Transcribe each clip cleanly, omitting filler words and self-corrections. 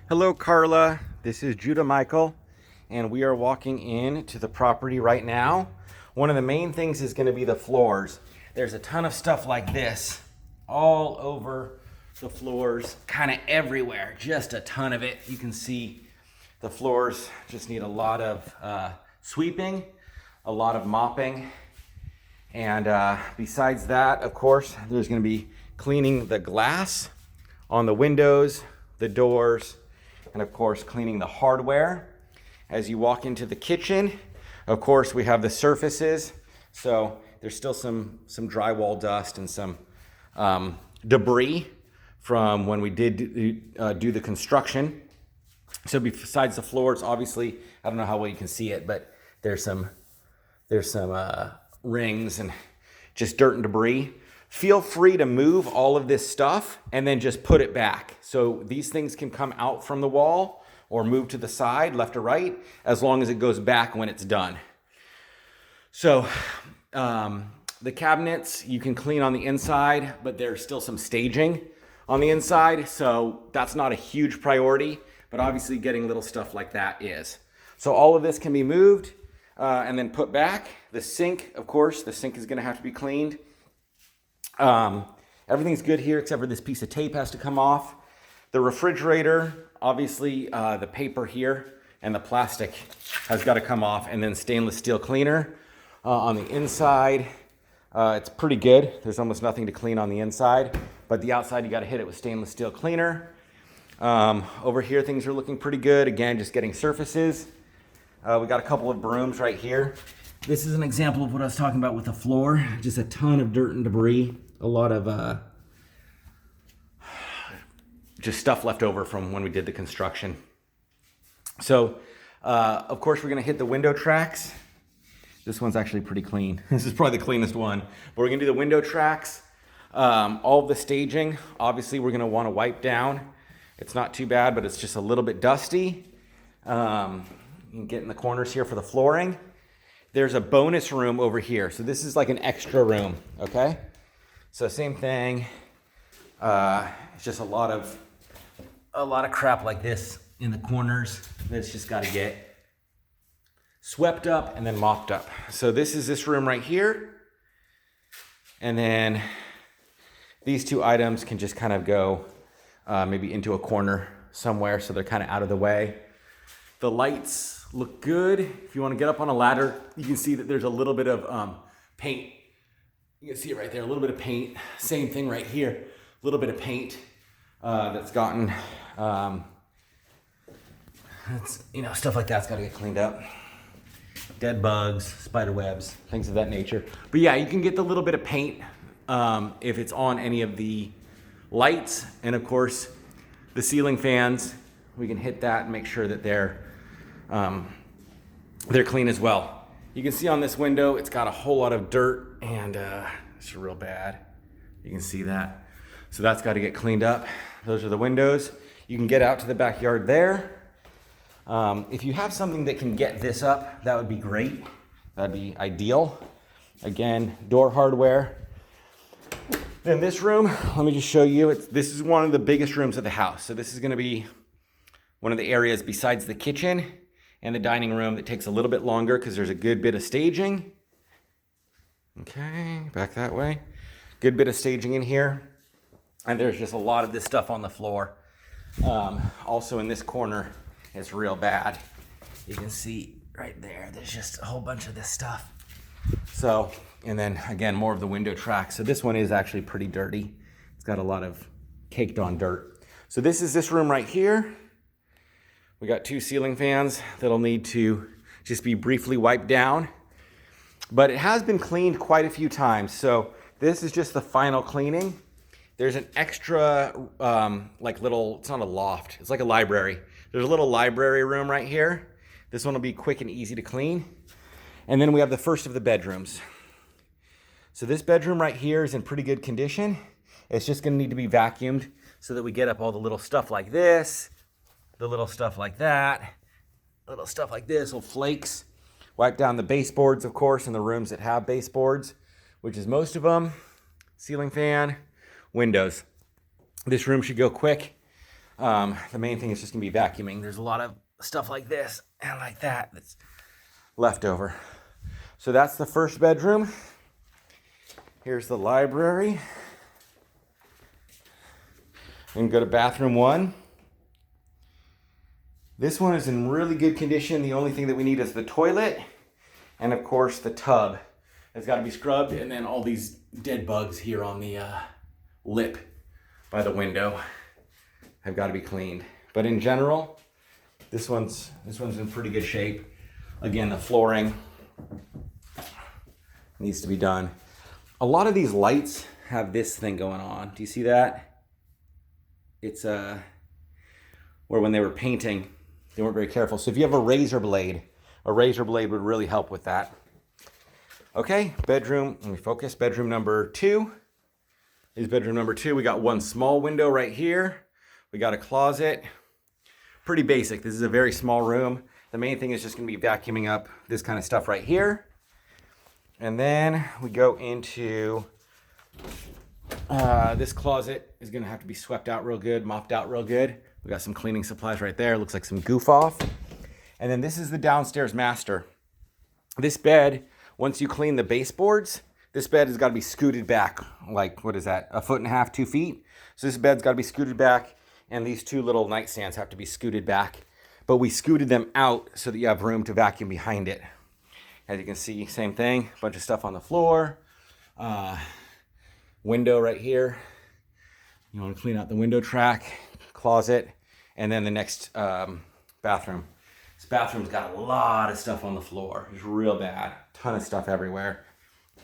Hello, Carla. This is Judah Michael, and we are walking into the property right now. One of the main things is going to be the floors. There's a ton of stuff like this all over the floors, kind of everywhere, just a ton of it. You can see the floors just need a lot of sweeping, a lot of mopping, and besides that, of course, there's going to be cleaning the glass on the windows, the doors, and of course cleaning the hardware. As you walk into the kitchen, of course we have the surfaces, so there's still some drywall dust and some debris from when we did do the construction. So besides the floors, obviously, I don't know how well you can see it, but there's some rings and just dirt and debris. Feel free to move all of this stuff and then just put it back. So these things can come out from the wall or move to the side, left or right, as long as it goes back when it's done. So the cabinets you can clean on the inside, but there's still some staging on the inside. So that's not a huge priority, but obviously getting little stuff like that is. So all of this can be moved and then put back. The sink, of course, the sink is gonna have to be cleaned. Everything's good here except for this piece of tape has to come off. The refrigerator, obviously the paper here and the plastic has got to come off, and then stainless steel cleaner on the inside. It's pretty good. There's almost nothing to clean on the inside, but the outside you got to hit it with stainless steel cleaner. Over here things are looking pretty good. Again, just getting surfaces. We got a couple of brooms right here. This is an example of what I was talking about with the floor. Just a ton of dirt and debris. A lot of just stuff left over from when we did the construction. So, of course, we're going to hit the window tracks. This one's actually pretty clean. This is probably the cleanest one. But we're going to do the window tracks. All of the staging, obviously, we're going to want to wipe down. It's not too bad, but it's just a little bit dusty. You can get in the corners here for the flooring. There's a bonus room over here. So this is like an extra room, okay? So same thing. It's just a lot of crap like this in the corners that's just got to get swept up and then mopped up. So this is this room right here. And then these two items can just kind of go maybe into a corner somewhere so they're kind of out of the way. The lights look good. If you want to get up on a ladder, you can see that there's a little bit of paint. You can see it right there, a little bit of paint. Same thing right here, a little bit of paint that's gotten, stuff like that's got to get cleaned up. Dead bugs, spider webs, things of that nature. But yeah, you can get the little bit of paint if it's on any of the lights, and of course the ceiling fans. We can hit that and make sure that they're clean as well. You can see on this window, it's got a whole lot of dirt and it's real bad. You can see that. So that's got to get cleaned up. Those are the windows. You can get out to the backyard there. If you have something that can get this up, that would be great. That'd be ideal. Again, door hardware. Then this room, let me just show you. This is one of the biggest rooms of the house. So this is going to be one of the areas besides the kitchen and the dining room that takes a little bit longer because there's a good bit of staging. Okay, back that way. Good bit of staging in here. And there's just a lot of this stuff on the floor. Also in this corner, it's real bad. You can see right there, there's just a whole bunch of this stuff. So, and then again, more of the window tracks. So this one is actually pretty dirty. It's got a lot of caked on dirt. So this is this room right here. We got two ceiling fans that'll need to just be briefly wiped down. But it has been cleaned quite a few times. So this is just the final cleaning. There's an extra, it's not a loft. It's like a library. There's a little library room right here. This one will be quick and easy to clean. And then we have the first of the bedrooms. So this bedroom right here is in pretty good condition. It's just gonna need to be vacuumed so that we get up all the little stuff like this, the little stuff like that, little stuff like this, little flakes. Wipe down the baseboards, of course, in the rooms that have baseboards, which is most of them. Ceiling fan, windows. This room should go quick. The main thing is just gonna be vacuuming. There's a lot of stuff like this and like that that's left over. So that's the first bedroom. Here's the library. And go to bathroom 1. This one is in really good condition. The only thing that we need is the toilet and of course the tub. It's got to be scrubbed, and then all these dead bugs here on the lip by the window have got to be cleaned. But in general, this one's in pretty good shape. Again, the flooring needs to be done. A lot of these lights have this thing going on. Do you see that? It's where when they were painting, they weren't very careful. So if you have a razor blade would really help with that. Okay, bedroom, let me focus. Bedroom number 2 is bedroom number 2. We got one small window right here. We got a closet. Pretty basic. This is a very small room. The main thing is just gonna be vacuuming up this kind of stuff right here. And then we go into this closet is gonna have to be swept out real good, mopped out real good. We got some cleaning supplies right there. Looks like some goof off. And then this is the downstairs master. This bed, once you clean the baseboards, this bed has got to be scooted back, like, what is that, 1.5 feet, 2 feet? So this bed's got to be scooted back, and these 2 little nightstands have to be scooted back. But we scooted them out so that you have room to vacuum behind it. As you can see, same thing, a bunch of stuff on the floor. Window right here. You want to clean out the window track, closet, and then the next bathroom. This bathroom's got a lot of stuff on the floor. It's real bad. Ton of stuff everywhere.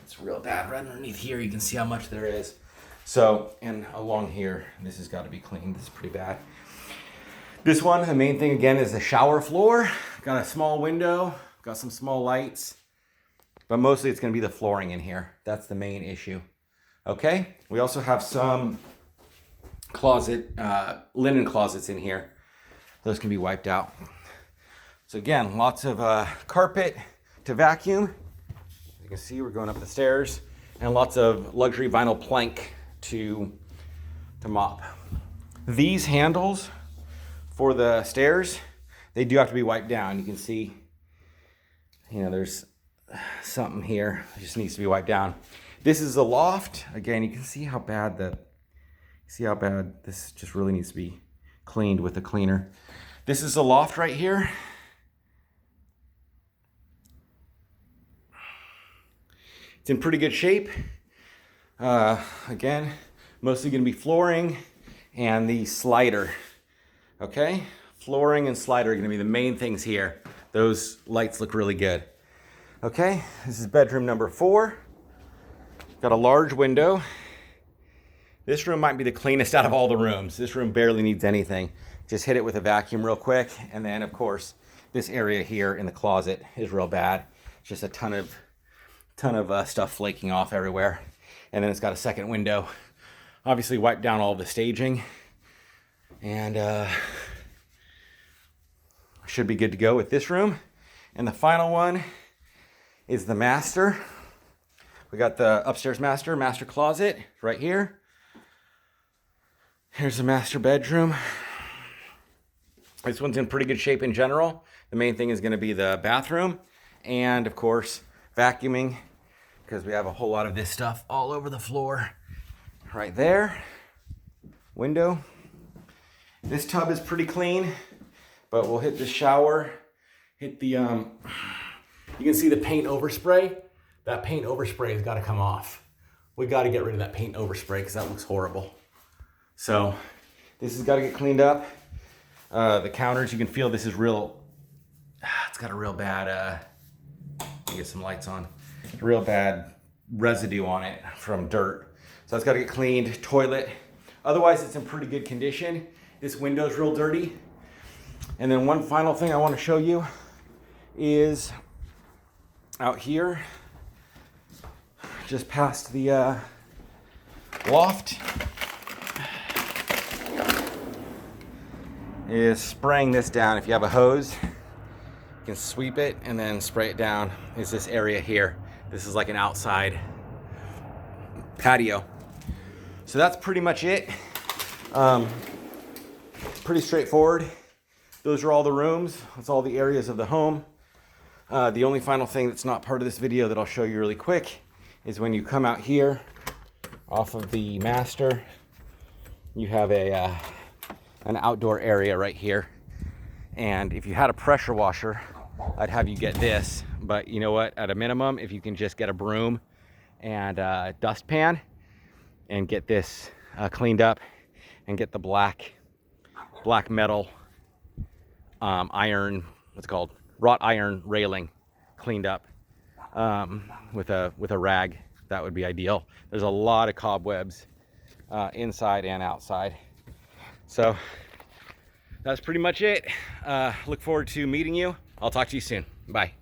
It's real bad. Right underneath here, you can see how much there is. So, and along here, this has got to be cleaned. This is pretty bad. This one, the main thing again is the shower floor. Got a small window, got some small lights, but mostly it's going to be the flooring in here. That's the main issue. Okay. We also have some linen closets in here. Those can be wiped out. So again, lots of carpet to vacuum. As you can see, we're going up the stairs, and lots of luxury vinyl plank to mop. These handles for the stairs, they do have to be wiped down. You can see, you know, there's something here. It just needs to be wiped down. This is the loft. Again, you can see how bad this just really needs to be cleaned with a cleaner. This is the loft right here. It's in pretty good shape. Again, mostly gonna be flooring and the slider, okay? Flooring and slider are gonna be the main things here. Those lights look really good. Okay, this is bedroom number 4. Got a large window. This room might be the cleanest out of all the rooms. This room barely needs anything. Just hit it with a vacuum real quick. And then of course, this area here in the closet is real bad. Just a ton of stuff flaking off everywhere. And then it's got a second window. Obviously wiped down all of the staging. And should be good to go with this room. And the final one is the master. We got the upstairs master closet right here. Here's the master bedroom. This one's in pretty good shape in general. The main thing is gonna be the bathroom. And of course, vacuuming, because we have a whole lot of this stuff all over the floor. Right there, window. This tub is pretty clean, but we'll hit the shower, hit the, you can see the paint overspray. That paint overspray has gotta come off. We gotta get rid of that paint overspray because that looks horrible. So this has gotta get cleaned up. The counters, you can feel this is real, it's got a real bad, let me get some lights on. Real bad residue on it from dirt. So that's got to get cleaned. Toilet. Otherwise, it's in pretty good condition. This window's real dirty. And then one final thing I want to show you is out here, just past the loft, is spraying this down. If you have a hose, you can sweep it and then spray it down. Is this area here. This is like an outside patio. So that's pretty much it. pretty straightforward. Those are all the rooms. That's all the areas of the home. The only final thing that's not part of this video that I'll show you really quick is when you come out here off of the master, you have an outdoor area right here. And if you had a pressure washer, I'd have you get this. But you know what? At a minimum, if you can just get a broom and a dustpan and get this cleaned up and get the black metal iron, what's it called, wrought iron railing cleaned up with a rag, that would be ideal. There's a lot of cobwebs inside and outside. So that's pretty much it. Look forward to meeting you. I'll talk to you soon. Bye.